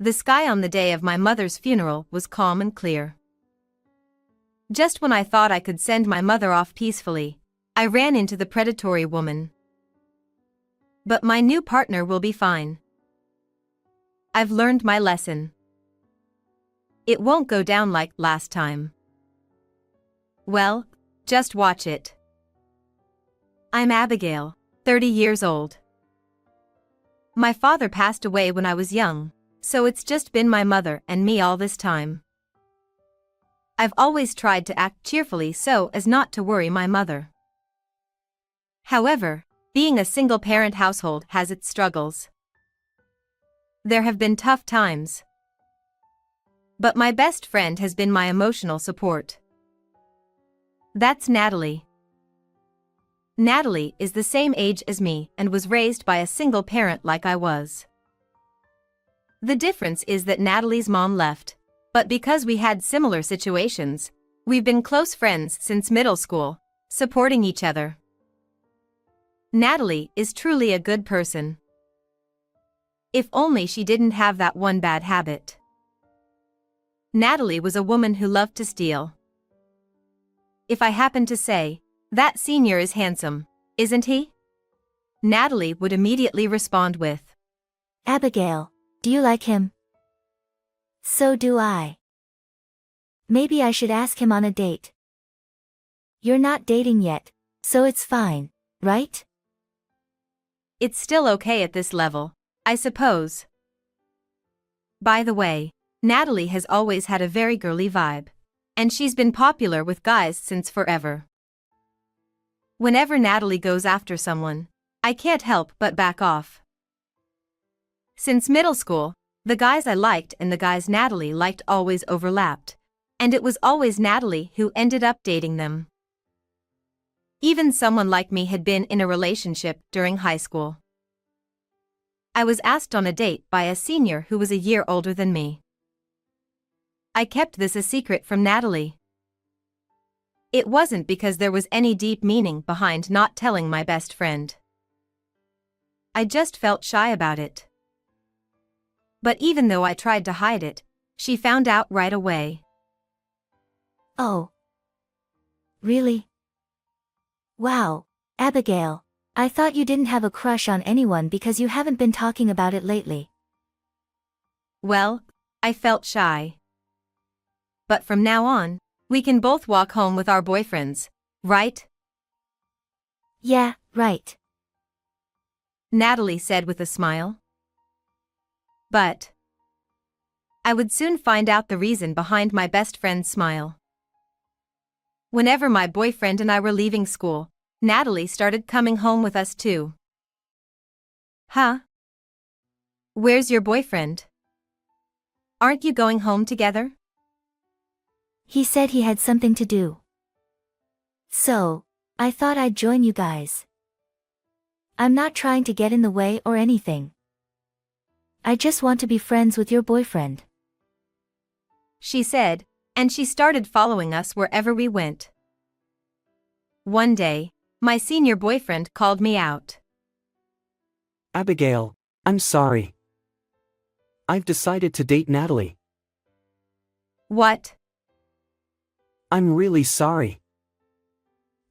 The sky on the day of my mother's funeral was calm and clear. Just when I thought I could send my mother off peacefully, I ran into the predatory woman. But my new partner will be fine. I've learned my lesson. It won't go down like last time. Well, just watch it. I'm Abigail, 30 years old. My father passed away when I was young, so it's just been my mother and me all this time. I've always tried to act cheerfully so as not to worry my mother. However, being a single-parent household has its struggles. There have been tough times. But my best friend has been my emotional support. That's Natalie. Natalie is the same age as me and was raised by a single parent like I was. The difference is that Natalie's mom left, but because we had similar situations, we've been close friends since middle school, supporting each other. Natalie is truly a good person. If only she didn't have that one bad habit. Natalie was a woman who loved to steal. If I happened to say, "That senior is handsome, isn't he?" Natalie would immediately respond with, "Abigail, do you like him?" "So do I. Maybe I should ask him on a date." "You're not dating yet, so it's fine, right?" It's still okay at this level, I suppose. By the way, Natalie has always had a very girly vibe, and she's been popular with guys since forever. Whenever Natalie goes after someone, I can't help but back off. Since middle school, the guys I liked and the guys Natalie liked always overlapped, and it was always Natalie who ended up dating them. Even someone like me had been in a relationship during high school. I was asked on a date by a senior who was a year older than me. I kept this a secret from Natalie. It wasn't because there was any deep meaning behind not telling my best friend. I just felt shy about it. But even though I tried to hide it, she found out right away. "Oh. Really? Wow, Abigail, I thought you didn't have a crush on anyone because you haven't been talking about it lately." Well, I felt shy. But from now on, we can both walk home with our boyfriends, right? "Yeah, right," Natalie said with a smile. But I would soon find out the reason behind my best friend's smile. Whenever my boyfriend and I were leaving school, Natalie started coming home with us too. "Huh? Where's your boyfriend? Aren't you going home together?" "He said he had something to do. So, I thought I'd join you guys. I'm not trying to get in the way or anything. I just want to be friends with your boyfriend," she said, and she started following us wherever we went. One day, my senior boyfriend called me out. "Abigail, I'm sorry. I've decided to date Natalie." "What?" "I'm really sorry.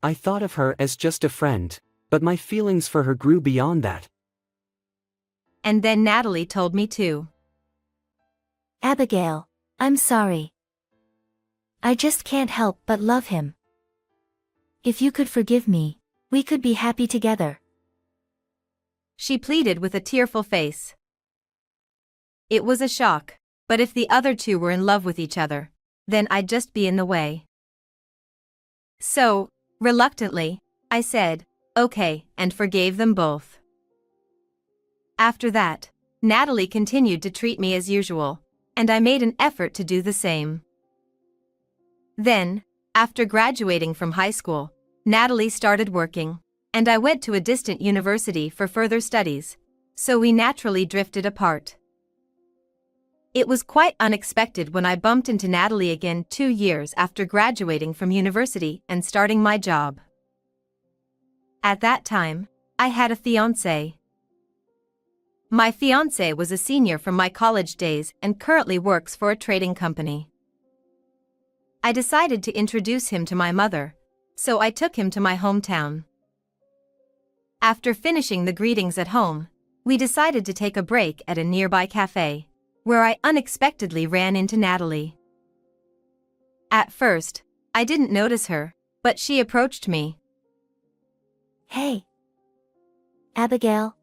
I thought of her as just a friend, but my feelings for her grew beyond that." And then Natalie told me too. "Abigail, I'm sorry. I just can't help but love him. If you could forgive me, we could be happy together," she pleaded with a tearful face. It was a shock, but if the other two were in love with each other, then I'd just be in the way. So, reluctantly, I said, "Okay," and forgave them both. After that, Natalie continued to treat me as usual, and I made an effort to do the same. Then, after graduating from high school, Natalie started working, and I went to a distant university for further studies, so we naturally drifted apart. It was quite unexpected when I bumped into Natalie again 2 years after graduating from university and starting my job. At that time, I had a fiancé. My fiancé was a senior from my college days and currently works for a trading company. I decided to introduce him to my mother, so I took him to my hometown. After finishing the greetings at home, we decided to take a break at a nearby cafe, where I unexpectedly ran into Natalie. At first, I didn't notice her, but she approached me. Hey. Abigail.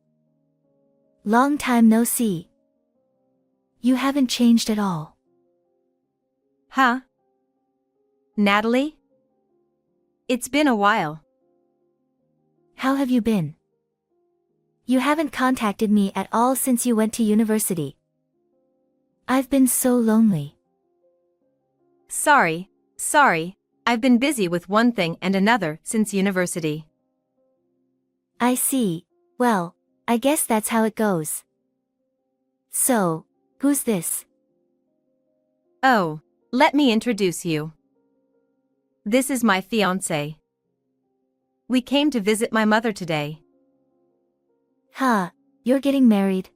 Long time no see. You haven't changed at all. Huh? Natalie? It's been a while. How have you been? You haven't contacted me at all since you went to university. I've been so lonely. Sorry, I've been busy with one thing and another since university. I see. Well, I guess that's how it goes. So, who's this? Oh, let me introduce you. This is my fiancé. We came to visit my mother today. Huh, you're getting married?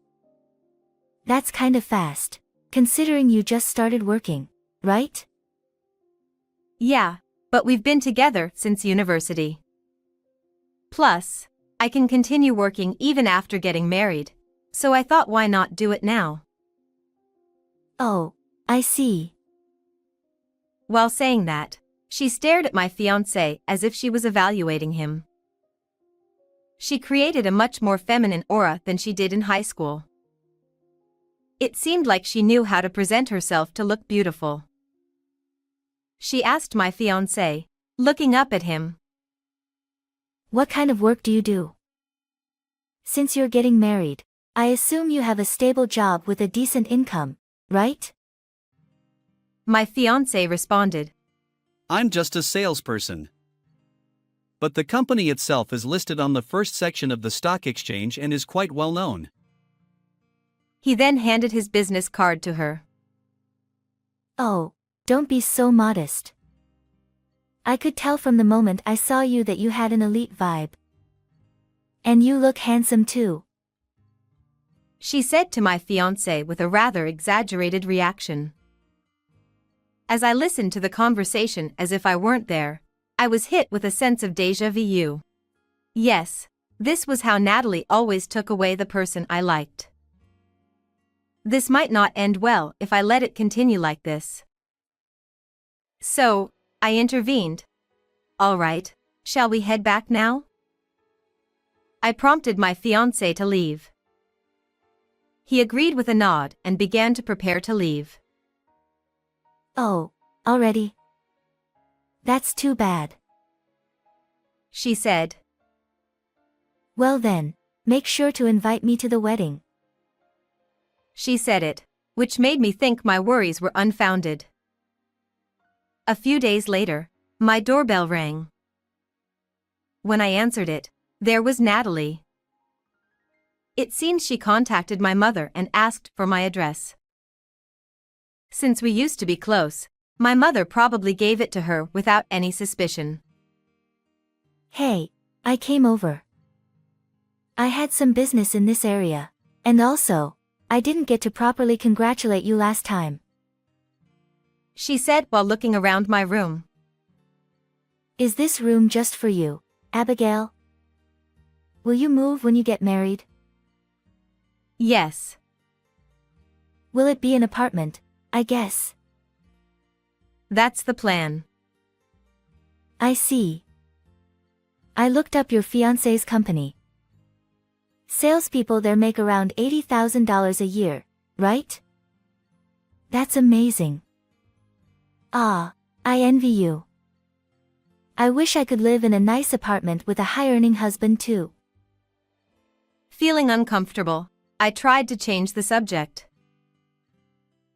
That's kind of fast, considering you just started working, right? Yeah, but we've been together since university. Plus, I can continue working even after getting married, so I thought why not do it now? Oh, I see. While saying that, she stared at my fiancé as if she was evaluating him. She created a much more feminine aura than she did in high school. It seemed like she knew how to present herself to look beautiful. She asked my fiancé, looking up at him. What kind of work do you do? Since you're getting married, I assume you have a stable job with a decent income, right? My fiancé responded. I'm just a salesperson. But the company itself is listed on the first section of the stock exchange and is quite well known. He then handed his business card to her. Oh, don't be so modest. I could tell from the moment I saw you that you had an elite vibe. And you look handsome too. She said to my fiancé with a rather exaggerated reaction. As I listened to the conversation as if I weren't there, I was hit with a sense of déjà vu. Yes, this was how Natalie always took away the person I liked. This might not end well if I let it continue like this. So, I intervened. All right, shall we head back now? I prompted my fiancé to leave. He agreed with a nod and began to prepare to leave. Oh, already? That's too bad. She said. Well then, make sure to invite me to the wedding. She said it, which made me think my worries were unfounded. A few days later, my doorbell rang. When I answered it, there was Natalie. It seems she contacted my mother and asked for my address. Since we used to be close, my mother probably gave it to her without any suspicion. Hey, I came over. I had some business in this area, and also, I didn't get to properly congratulate you last time. She said while looking around my room. Is this room just for you, Abigail? Will you move when you get married? Yes. Will it be an apartment, I guess? That's the plan. I see. I looked up your fiancé's company. Salespeople there make around $80,000 a year, right? That's amazing. Ah, I envy you. I wish I could live in a nice apartment with a high-earning husband too. Feeling uncomfortable, I tried to change the subject.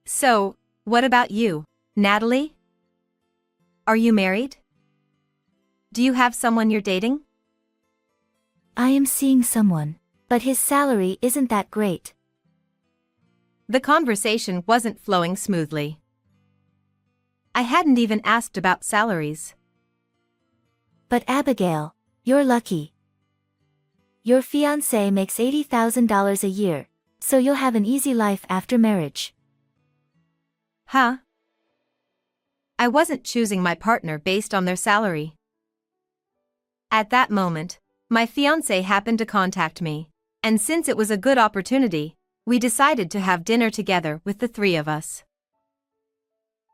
So, what about you, Natalie? Are you married? Do you have someone you're dating? I am seeing someone, but his salary isn't that great. The conversation wasn't flowing smoothly. I hadn't even asked about salaries. But Abigail, you're lucky. Your fiancé makes $80,000 a year, So you'll have an easy life after marriage. Huh? I wasn't choosing my partner based on their salary. At that moment, my fiancé happened to contact me, and since it was a good opportunity, we decided to have dinner together with the three of us.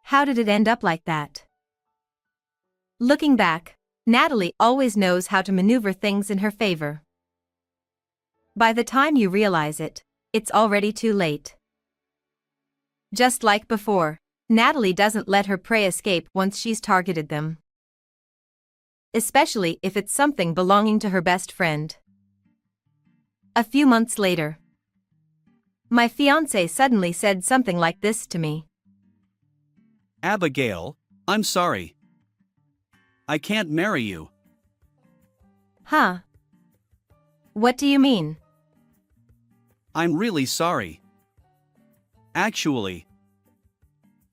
How did it end up like that? Looking back, Natalie always knows how to maneuver things in her favor. By the time you realize it, it's already too late. Just like before, Natalie doesn't let her prey escape once she's targeted them. Especially if it's something belonging to her best friend. A few months later, my fiancé suddenly said something like this to me. Abigail, I'm sorry. I can't marry you. Huh? What do you mean? I'm really sorry. Actually,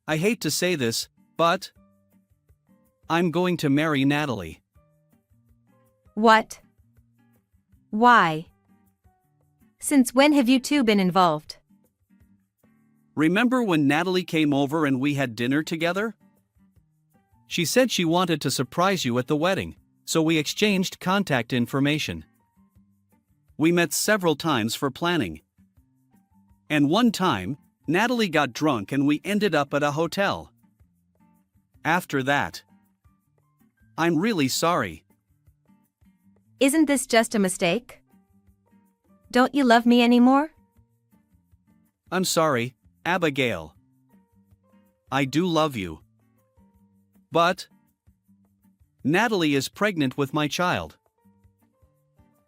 I hate to say this, but I'm going to marry Natalie. What? Why? Since when have you two been involved? Remember when Natalie came over and we had dinner together? She said she wanted to surprise you at the wedding, so we exchanged contact information. We met several times for planning. And one time, Natalie got drunk and we ended up at a hotel. After that, I'm really sorry. Isn't this just a mistake? Don't you love me anymore? I'm sorry, Abigail. I do love you. But Natalie is pregnant with my child.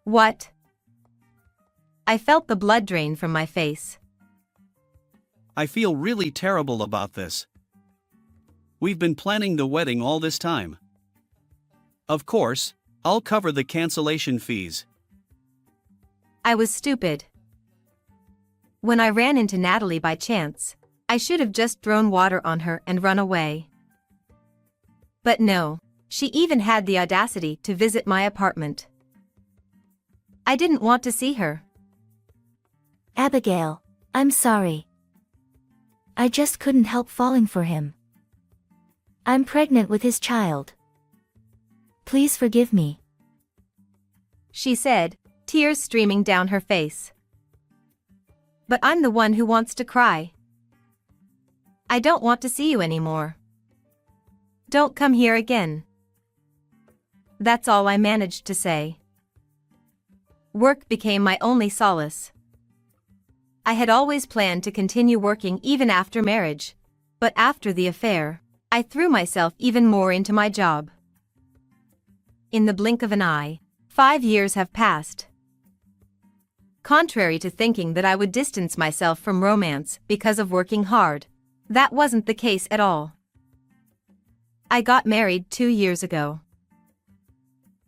What? I felt the blood drain from my face. I feel really terrible about this. We've been planning the wedding all this time. Of course, I'll cover the cancellation fees. I was stupid. When I ran into Natalie by chance, I should have just thrown water on her and run away. But no, she even had the audacity to visit my apartment. I didn't want to see her. Abigail, I'm sorry. I just couldn't help falling for him. I'm pregnant with his child. Please forgive me. She said, tears streaming down her face. But I'm the one who wants to cry. I don't want to see you anymore. Don't come here again. That's all I managed to say. Work became my only solace. I had always planned to continue working even after marriage, but after the affair, I threw myself even more into my job. In the blink of an eye, 5 years have passed. Contrary to thinking that I would distance myself from romance because of working hard, that wasn't the case at all. I got married 2 years ago.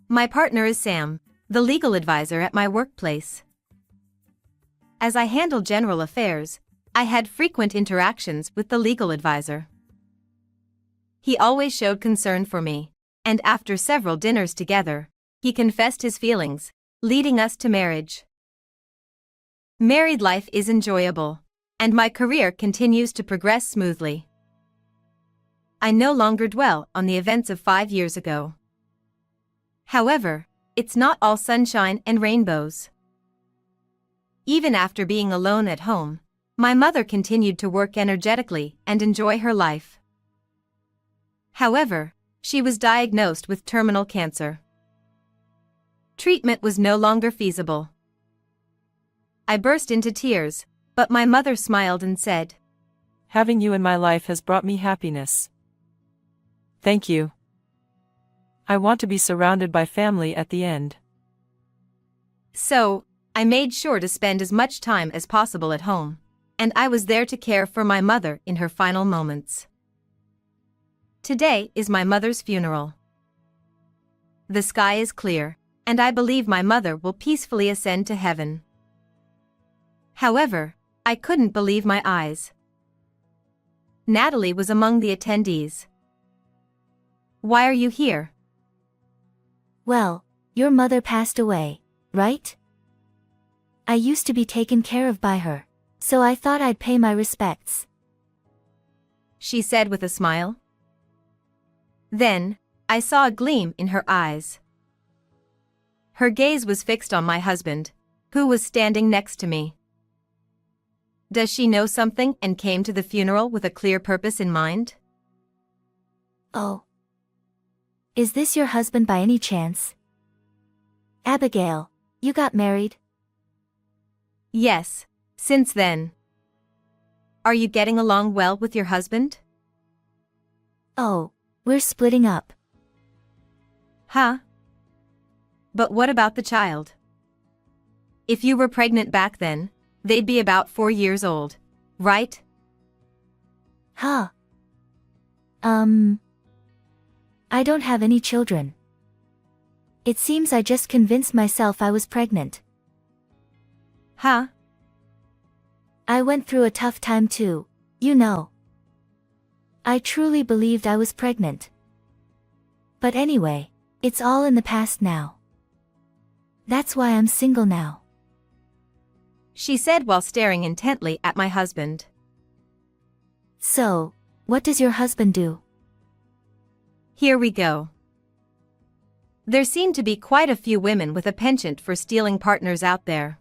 My partner is Sam, the legal advisor at my workplace. As I handled general affairs, I had frequent interactions with the legal advisor. He always showed concern for me, and after several dinners together, he confessed his feelings, leading us to marriage. Married life is enjoyable, and my career continues to progress smoothly. I no longer dwell on the events of 5 years ago. However, it's not all sunshine and rainbows. Even after being alone at home, my mother continued to work energetically and enjoy her life. However, she was diagnosed with terminal cancer. Treatment was no longer feasible. I burst into tears, but my mother smiled and said, "Having you in my life has brought me happiness. Thank you. I want to be surrounded by family at the end." So, I made sure to spend as much time as possible at home, and I was there to care for my mother in her final moments. Today is my mother's funeral. The sky is clear, and I believe my mother will peacefully ascend to heaven. However, I couldn't believe my eyes. Natalie was among the attendees. "Why are you here?" Well, your mother passed away, right? I used to be taken care of by her, so I thought I'd pay my respects," she said with a smile. Then, I saw a gleam in her eyes. Her gaze was fixed on my husband, who was standing next to me. Does she know something and came to the funeral with a clear purpose in mind? "Oh. Is this your husband by any chance? Abigail, you got married?" Yes, since then. Are you getting along well with your husband? "Oh, we're splitting up." Huh? But what about the child? If you were pregnant back then, they'd be about 4 years old, right? Huh. I don't have any children. It seems I just convinced myself I was pregnant. Huh? I went through a tough time too, you know. I truly believed I was pregnant. But anyway, it's all in the past now. That's why I'm single now," she said while staring intently at my husband. "So, what does your husband do?" Here we go. There seem to be quite a few women with a penchant for stealing partners out there.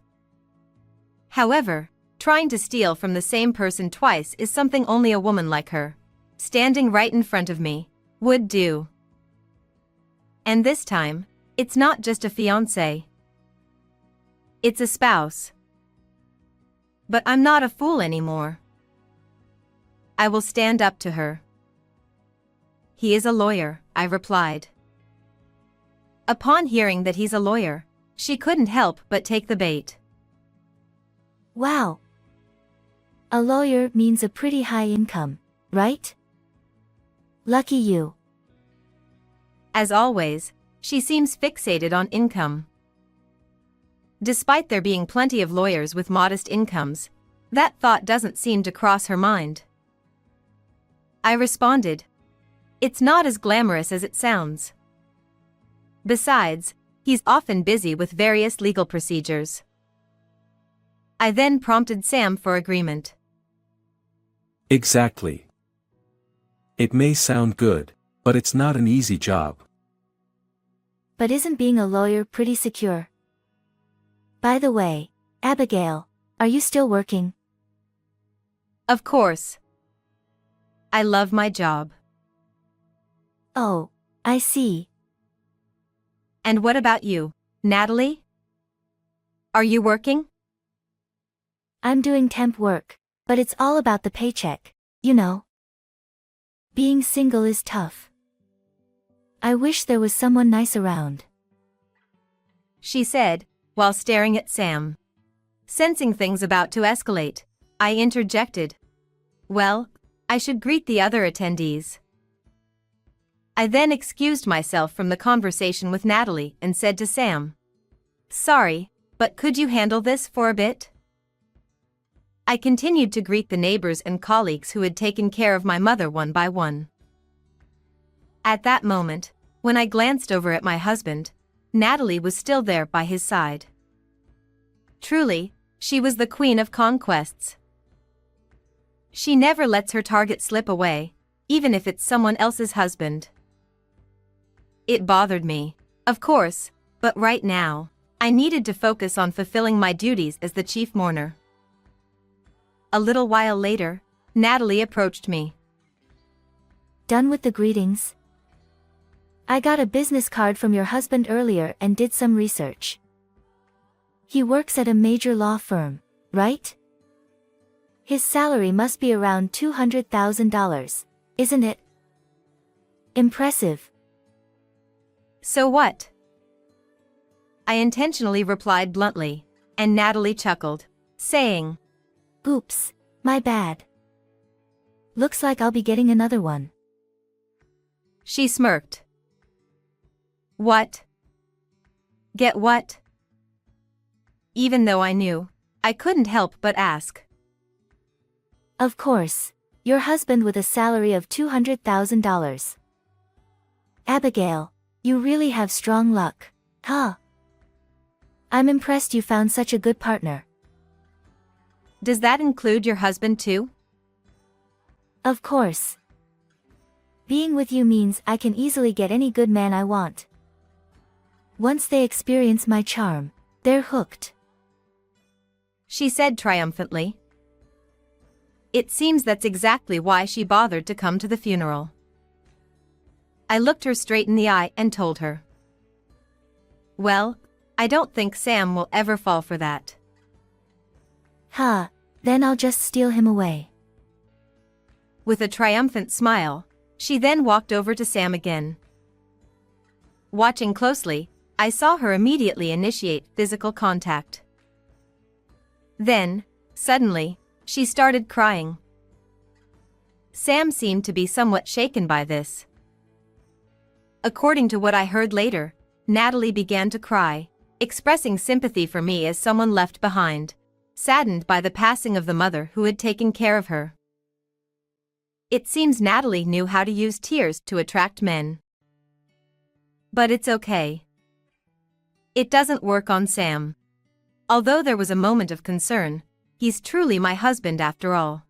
However, trying to steal from the same person twice is something only a woman like her, standing right in front of me, would do. And this time, it's not just a fiancé. It's a spouse. But I'm not a fool anymore. I will stand up to her. He is a lawyer, I replied. Upon hearing that he's a lawyer, she couldn't help but take the bait. Wow. A lawyer means a pretty high income, right? Lucky you. As always, she seems fixated on income. Despite there being plenty of lawyers with modest incomes, that thought doesn't seem to cross her mind. I responded, "It's not as glamorous as it sounds. Besides, he's often busy with various legal procedures." I then prompted Sam for agreement. Exactly. It may sound good, but it's not an easy job. But isn't being a lawyer pretty secure? By the way, Abigail, are you still working? Of course. I love my job. Oh, I see. And what about you, Natalie? Are you working? I'm doing temp work, but it's all about the paycheck, you know. Being single is tough. I wish there was someone nice around, she said, while staring at Sam. Sensing things about to escalate, I interjected. Well, I should greet the other attendees. I then excused myself from the conversation with Natalie and said to Sam, "Sorry, but could you handle this for a bit?" I continued to greet the neighbors and colleagues who had taken care of my mother one by one. At that moment, when I glanced over at my husband, Natalie was still there by his side. Truly, she was the queen of conquests. She never lets her target slip away, even if it's someone else's husband. It bothered me, of course, but right now, I needed to focus on fulfilling my duties as the chief mourner. A little while later, Natalie approached me. Done with the greetings? I got a business card from your husband earlier and did some research. He works at a major law firm, right? His salary must be around $200,000, isn't it? Impressive. So what? I intentionally replied bluntly, and Natalie chuckled, saying, Oops, my bad. Looks like I'll be getting another one. She smirked. What? Get what? Even though I knew, I couldn't help but ask. Of course, your husband with a salary of $200,000. Abigail, you really have strong luck, huh? I'm impressed you found such a good partner. Does that include your husband too? Of course. Being with you means I can easily get any good man I want. Once they experience my charm, they're hooked. She said triumphantly. It seems that's exactly why she bothered to come to the funeral. I looked her straight in the eye and told her. Well, I don't think Sam will ever fall for that. Ha, then I'll just steal him away. With a triumphant smile, she then walked over to Sam again. Watching closely, I saw her immediately initiate physical contact. Then, suddenly, she started crying. Sam seemed to be somewhat shaken by this. According to what I heard later, Natalie began to cry, expressing sympathy for me as someone left behind, saddened by the passing of the mother who had taken care of her. It seems Natalie knew how to use tears to attract men. But it's okay. It doesn't work on Sam. Although there was a moment of concern, he's truly my husband after all.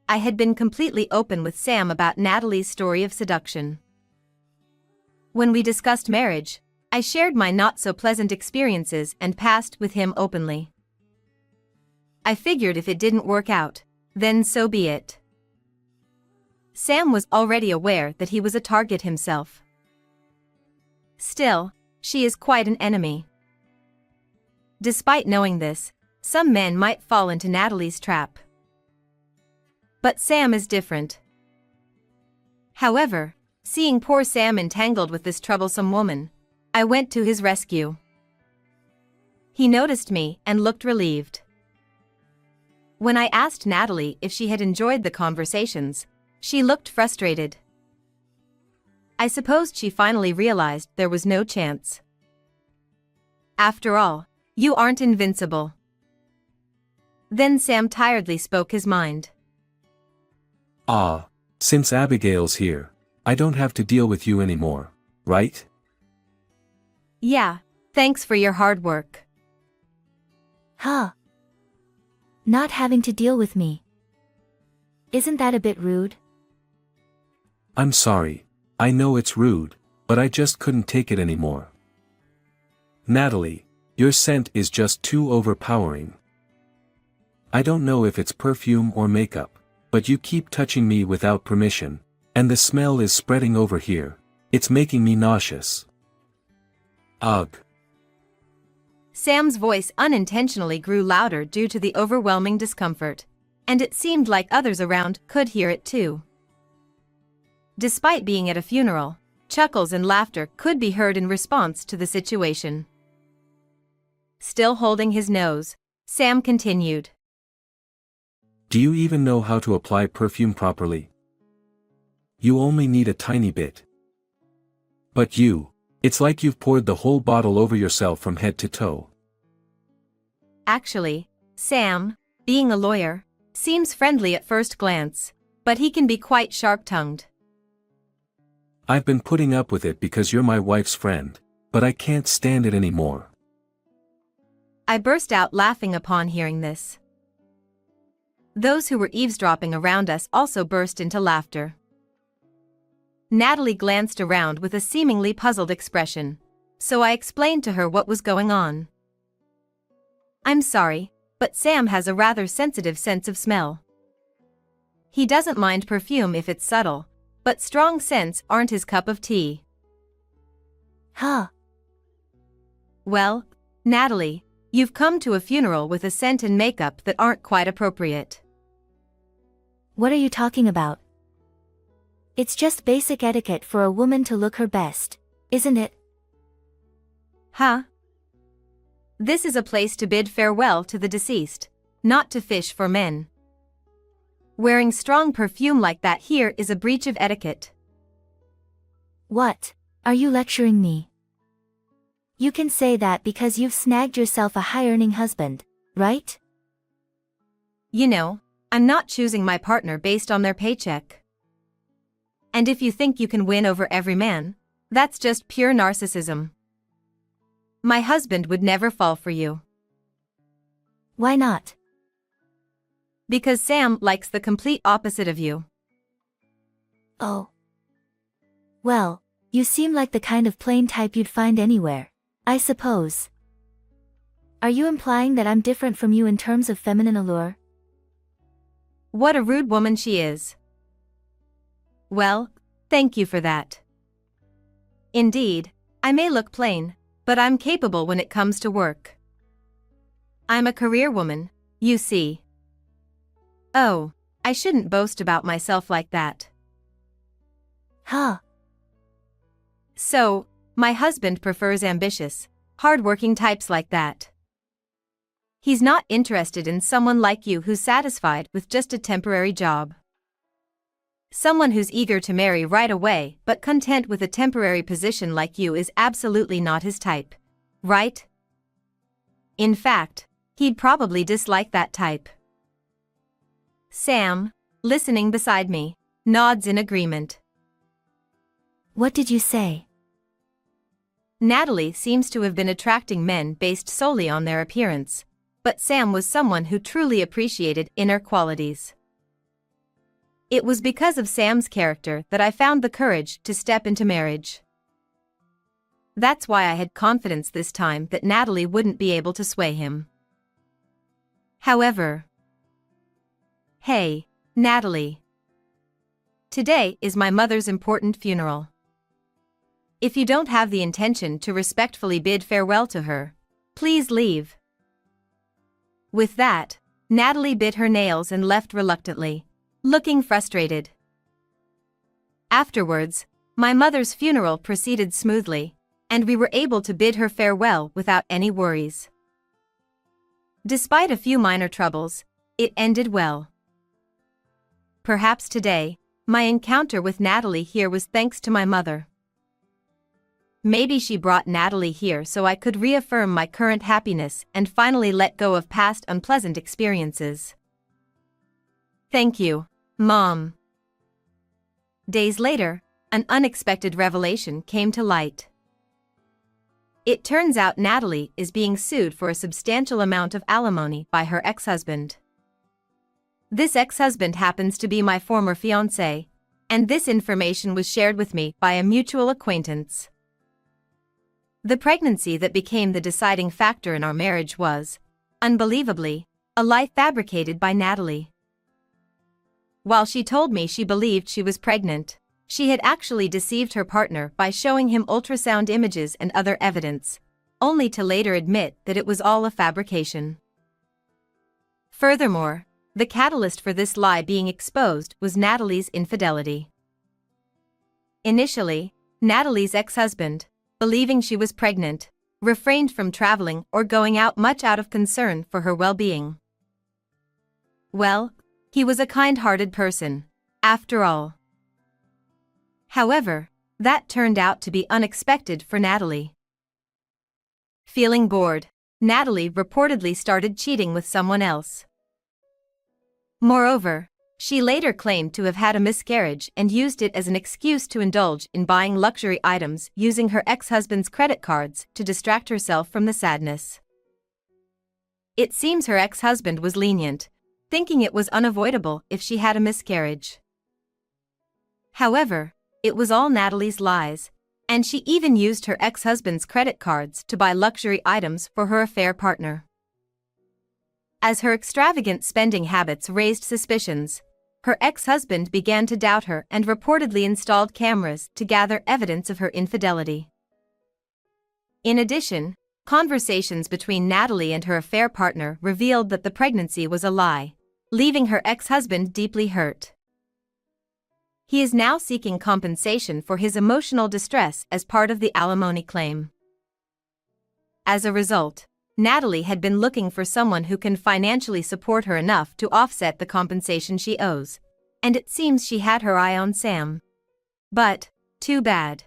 I had been completely open with Sam about Natalie's story of seduction. When we discussed marriage, I shared my not-so-pleasant experiences and past with him openly. I figured if it didn't work out, then so be it. Sam was already aware that he was a target himself. Still, she is quite an enemy. Despite knowing this, some men might fall into Natalie's trap. But Sam is different. However, seeing poor Sam entangled with this troublesome woman, I went to his rescue. He noticed me and looked relieved. When I asked Natalie if she had enjoyed the conversations, she looked frustrated. I supposed she finally realized there was no chance. After all, you aren't invincible. Then Sam tiredly spoke his mind. Since Abigail's here, I don't have to deal with you anymore, right? Yeah, thanks for your hard work. Ha. Not having to deal with me. Isn't that a bit rude? I'm sorry, I know it's rude, but I just couldn't take it anymore. Natalie, your scent is just too overpowering. I don't know if it's perfume or makeup, but you keep touching me without permission, and the smell is spreading over here. It's making me nauseous. Ugh. Sam's voice unintentionally grew louder due to the overwhelming discomfort, and it seemed like others around could hear it too. Despite being at a funeral, chuckles and laughter could be heard in response to the situation. Still holding his nose, Sam continued. Do you even know how to apply perfume properly? You only need a tiny bit. But it's like you've poured the whole bottle over yourself from head to toe. Actually, Sam, being a lawyer, seems friendly at first glance, but he can be quite sharp-tongued. I've been putting up with it because you're my wife's friend, but I can't stand it anymore. I burst out laughing upon hearing this. Those who were eavesdropping around us also burst into laughter. Natalie glanced around with a seemingly puzzled expression, so I explained to her what was going on. I'm sorry, but Sam has a rather sensitive sense of smell. He doesn't mind perfume if it's subtle, but strong scents aren't his cup of tea. Huh. Well, Natalie, you've come to a funeral with a scent and makeup that aren't quite appropriate. What are you talking about? It's just basic etiquette for a woman to look her best, isn't it? Huh? This is a place to bid farewell to the deceased, not to fish for men. Wearing strong perfume like that here is a breach of etiquette. What? Are you lecturing me? You can say that because you've snagged yourself a high-earning husband, right? You know, I'm not choosing my partner based on their paycheck. And if you think you can win over every man, that's just pure narcissism. my husband would never fall for you. Why not? Because Sam likes the complete opposite of you. Oh. Well, you seem like the kind of plain type you'd find anywhere, I suppose. Are you implying that I'm different from you in terms of feminine allure? What a rude woman she is. Well, thank you for that. Indeed, I may look plain, but I'm capable when it comes to work. I'm a career woman, you see. Oh, I shouldn't boast about myself like that. Huh. So, my husband prefers ambitious, hard-working types like that. He's not interested in someone like you who's satisfied with just a temporary job. Someone who's eager to marry right away but content with a temporary position like you is absolutely not his type, right? In fact, he'd probably dislike that type. Sam, listening beside me, nods in agreement. What did you say? Natalie seems to have been attracting men based solely on their appearance, but Sam was someone who truly appreciated inner qualities. It was because of Sam's character that I found the courage to step into marriage. That's why I had confidence this time that Natalie wouldn't be able to sway him. However, hey, Natalie. Today is my mother's important funeral. If you don't have the intention to respectfully bid farewell to her, please leave. With that, Natalie bit her nails and left reluctantly, looking frustrated. Afterwards, my mother's funeral proceeded smoothly, and we were able to bid her farewell without any worries. Despite a few minor troubles, it ended well. Perhaps today, my encounter with Natalie here was thanks to my mother. Maybe she brought Natalie here so I could reaffirm my current happiness and finally let go of past unpleasant experiences. Thank you, Mom. Days later, an unexpected revelation came to light. It turns out Natalie is being sued for a substantial amount of alimony by her ex-husband. This ex-husband happens to be my former fiancé, and this information was shared with me by a mutual acquaintance. The pregnancy that became the deciding factor in our marriage was, unbelievably, a lie fabricated by Natalie. While she told me she believed she was pregnant, she had actually deceived her partner by showing him ultrasound images and other evidence, only to later admit that it was all a fabrication. Furthermore, the catalyst for this lie being exposed was Natalie's infidelity. Initially, Natalie's ex-husband, believing she was pregnant, refrained from traveling or going out much out of concern for her well-being. Well, he was a kind-hearted person, after all. However, that turned out to be unexpected for Natalie. Feeling bored, Natalie reportedly started cheating with someone else. Moreover, she later claimed to have had a miscarriage and used it as an excuse to indulge in buying luxury items using her ex-husband's credit cards to distract herself from the sadness. It seems her ex-husband was lenient, thinking it was unavoidable if she had a miscarriage. However, it was all Natalie's lies, and she even used her ex-husband's credit cards to buy luxury items for her affair partner. As her extravagant spending habits raised suspicions, her ex-husband began to doubt her and reportedly installed cameras to gather evidence of her infidelity. In addition, conversations between Natalie and her affair partner revealed that the pregnancy was a lie, leaving her ex-husband deeply hurt. He is now seeking compensation for his emotional distress as part of the alimony claim. As a result, Natalie had been looking for someone who can financially support her enough to offset the compensation she owes, and it seems she had her eye on Sam. But, too bad.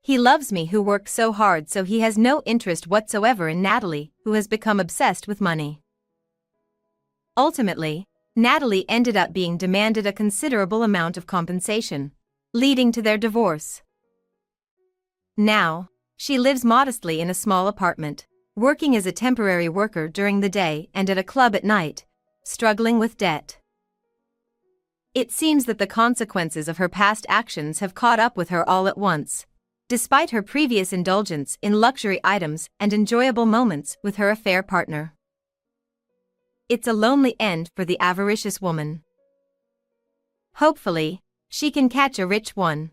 He loves me who works so hard, so he has no interest whatsoever in Natalie, who has become obsessed with money. Ultimately, Natalie ended up being demanded a considerable amount of compensation, leading to their divorce. Now, She lives modestly in a small apartment, working as a temporary worker during the day and at a club at night, struggling with debt. It seems that the consequences of her past actions have caught up with her all at once, despite her previous indulgence in luxury items and enjoyable moments with her affair partner. It's a lonely end for the avaricious woman. Hopefully, she can catch a rich one.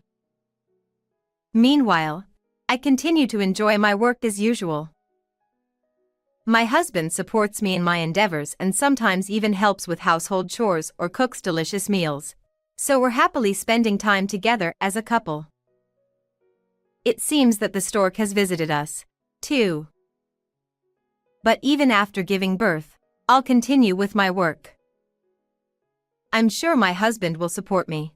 Meanwhile, I continue to enjoy my work as usual. My husband supports me in my endeavors and sometimes even helps with household chores or cooks delicious meals, so we're happily spending time together as a couple. It seems that the stork has visited us, too. But even after giving birth, I'll continue with my work. I'm sure my husband will support me.